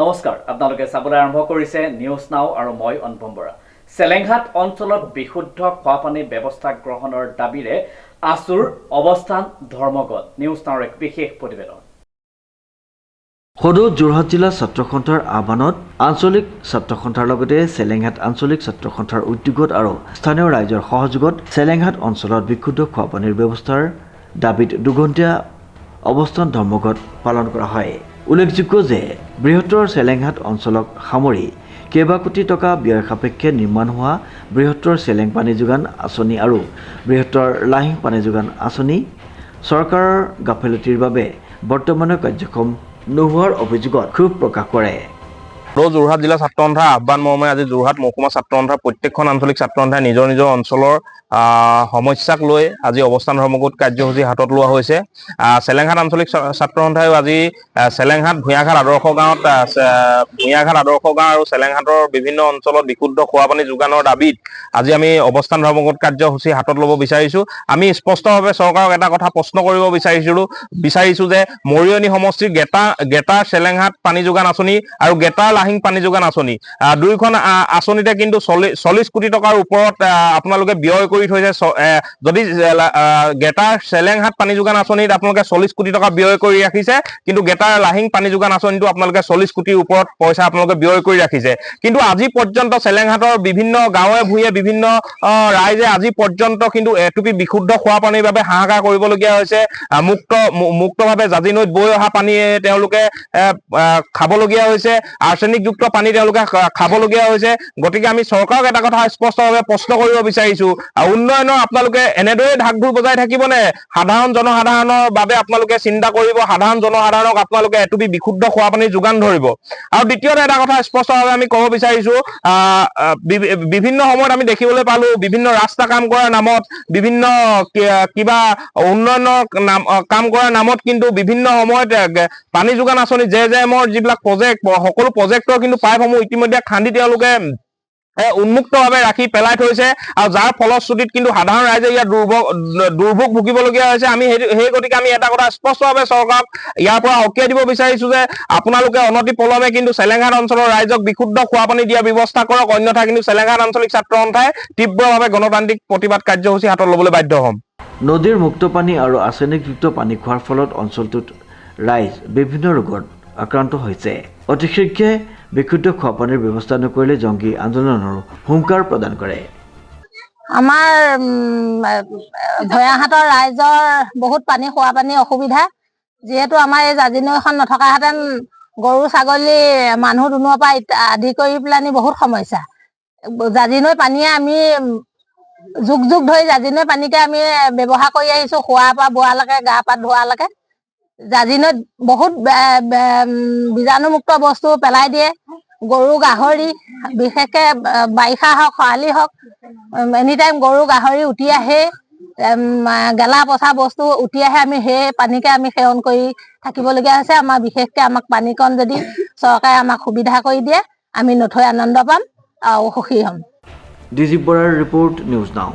নমস্কাৰ আপোনালোকে চাবলৈ আৰম্ভ কৰিছে নিউজ নাও আৰু মই অনুপম বৰা চেলেংঘাট অঞ্চলত বিশুদ্ধ খোৱা পানীৰ ব্যৱস্থা গ্ৰহণৰ দাবীৰে আছুৰ অৱস্থান ধৰ্মঘট নিউজ নাওৰ এক বিশেষ প্ৰতিবেদন সদৌ যোৰহাট জিলা ছাত্ৰ সন্থাৰ আহ্বানত আঞ্চলিক ছাত্ৰ সন্থাৰ লগতে চেলেংঘাট আঞ্চলিক ছাত্ৰ সন্থাৰ উদ্যোগত আৰু স্থানীয় ৰাইজৰ সহযোগত চেলেংঘাট অঞ্চলত বিশুদ্ধ খোৱা পানীৰ ব্যৱস্থাৰ দাবীত দুঘণ্টীয়া অৱস্থান ধৰ্মঘট পালন কৰা হয়। উল্লেখযোগ্য যে বৃহত্তৰ চেলেংঘাট অঞ্চলক সামৰি কেইবা কোটি টকা ব্যয় সাপেক্ষে নিৰ্মাণ হোৱা বৃহত্তৰ চেলেং পানী যোগান আঁচনি আৰু বৃহত্তৰ লাহিং পানী যোগান আঁচনি চৰকাৰৰ গাফিলতিৰ বাবে বৰ্তমানৰ কাৰ্যক্ষম নোহোৱাৰ অভিযোগত ক্ষোভ প্ৰকাশ কৰে। যোৰহাট জিলা ছাত্ৰ সন্থাৰ আহ্বান মৰ্মে আজি যোৰহাট মহকুমা ছাত্ৰ সন্থাৰ প্ৰত্যেকখন আঞ্চলিক ছাত্ৰ সন্থাই নিজৰ নিজৰ অঞ্চলৰ সমস্যাক লৈ আজি অৱস্থান ধৰ্মঘট কাৰ্যসূচী হাতত লোৱা হৈছে। চেলেংঘাট আঞ্চলিক ছাত্ৰ সন্থাইও আজি চেলেংঘাট ভূঞাঘাট আদৰ্শ গাঁৱত ভূঞাঘাট আদৰ্শ গাঁও আৰু চেলেংঘাটৰ বিভিন্ন অঞ্চলত বিশুদ্ধ খোৱা পানী যোগানৰ দাবীত আজি আমি অৱস্থান ধৰ্মঘট কাৰ্যসূচী হাতত ল'ব বিচাৰিছোঁ। আমি স্পষ্টভাৱে চৰকাৰক এটা কথা প্ৰশ্ন কৰিব বিচাৰিছোঁ যে মৰিয়নি সমষ্টিৰ গেটাৰ চেলেংঘাট পানী যোগান আঁচনি আৰু গেটাৰ লাহিং পানী যোগান আঁচনি দুইখন আঁচনিতে কিন্তু 40 কোটি টকাৰ ওপৰত আপোনালোকে ব্যয় কৰি থৈছে। যদি গেটাৰ চেলেংঘাট পানী যোগান আঁচনিত আপোনালোকে 40 কোটি টকা ব্যয় কৰি ৰাখিছে, কিন্তু গেটাৰ লাহিং পানী যোগান আঁচনিটো আপোনালোকে 40 কোটিৰ ওপৰত পইচা আপোনালোকে ব্যয় কৰি ৰাখিছে। কিন্তু আজি পৰ্যন্ত চেলেংঘাটৰ বিভিন্ন গাঁৱে ভূঞে বিভিন্ন ৰাইজে আজি পৰ্যন্ত কিন্তু এটুপি বিশুদ্ধ খোৱা পানীৰ বাবে হাহাকাৰ কৰিবলগীয়া হৈছে। মুক্তভাৱে জাজি নৈত বৈ অহা পানী তেওঁলোকে খাবলগীয়া হৈছে, আৰ্ছেনিকযুক্ত পানী তেওঁলোকে খাবলগীয়া হৈছে। গতিকে আমি চৰকাৰক এটা কথা স্পষ্টভাৱে প্ৰশ্ন কৰিব বিচাৰিছোঁ, উন্নয়নৰ আপোনালোকে এনেদৰে ঢাক ঢোল বজাই থাকিবনে? সাধাৰণ জনসাধাৰণৰ বাবে আপোনালোকে চিন্তা কৰিব, সাধাৰণ জনসাধাৰণক আপোনালোকে এটুপি বিশুদ্ধ খোৱা পানীৰ যোগান ধৰিব। আৰু দ্বিতীয়তে এটা কথা স্পষ্টভাৱে আমি ক'ব বিচাৰিছোঁ, বিভিন্ন সময়ত আমি দেখিবলৈ পালোঁ বিভিন্ন ৰাস্তা কাম কৰাৰ নামত, বিভিন্ন কিবা উন্নয়নৰ কাম কৰাৰ নামত কিন্তু বিভিন্ন সময়ত পানী যোগান আঁচনি জেমৰ যিবিলাক প্ৰজেক্ট সকলো প্ৰজেক্টৰ কিন্তু পাইপসমূহ ইতিমধ্যে খান্দি তেওঁলোকে উন্মুক্তভাৱে ৰাখি পেলাই থৈছে, আৰু যাৰ ফলশ্ৰুতিত কিন্তু সাধাৰণ ৰাইজে ইয়াত দুৰ্ভোগ ভুগিবলগীয়া হৈছে। আমি সেই গতিকে আমি এটা কথা স্পষ্টভাৱে চৰকাৰক ইয়াৰ পৰা সকীয়াই দিব বিচাৰিছোঁ যে আপোনালোকে অনতি পলমে কিন্তু চেলেংঘাট অঞ্চলৰ ৰাইজক বিশুদ্ধ খোৱা পানী দিয়াৰ ব্যৱস্থা কৰক, অন্যথা কিন্তু চেলেংঘাট আঞ্চলিক ছাত্ৰ সন্থাই তীব্ৰভাৱে গণতান্ত্ৰিক প্ৰতিবাদ কাৰ্যসূচী হাতত ল'বলৈ বাধ্য হ'ম। নদীৰ মুক্ত পানী আৰু আৰ্ছেনিকযুক্ত পানী খোৱাৰ ফলত অঞ্চলটোত ৰাইজ বিভিন্ন ৰোগত আক্ৰান্ত হৈছে। অতি শীঘ্ৰে বিশুদ্ধ খোৱা পানীৰ ব্যৱস্থা নকৰিলে জংগী আন্দোলনৰ হুংকাৰ প্ৰদান কৰে। আমাৰ ভৈয়াঘাটৰ ৰাইজৰ বহুত খোৱা পানী অসুবিধা। যিহেতু আমাৰ এই জাজি নৈখন নথকাহেঁতেন গৰু ছাগলী মানুহ দুনুৱাৰ পৰা আদি কৰি পেলানি বহুত সমস্যা। জাজি নৈ পানীয়ে আমি যুগ ধৰি জাজি নৈ পানীকে আমি ব্যৱহাৰ কৰি আহিছোঁ, খোৱাৰ পৰা বোৱালৈকে, গা পা ধোৱালৈকে। জাজি নৈত বহুত বীজাণুমুক্ত বস্তু পেলাই দিয়ে। গৰু গাহৰি বিশেষকে বাৰিষা হওক খৰালি হওক এনি টাইম গৰু গাহৰি উটি আহে, গেলা পচা বস্তু উটি আহে। আমি সেই পানীকে আমি সেৱন কৰি থাকিবলগীয়া হৈছে। আমাৰ বিশেষকে আমাক পানীকণ যদি চৰকাৰে আমাক সুবিধা কৰি দিয়ে আমি নথৈ আনন্দ পাম আৰু সুখী হ'ম। ডিজিপ বৰাৰ ৰিপৰ্ট, নিউজ নাও।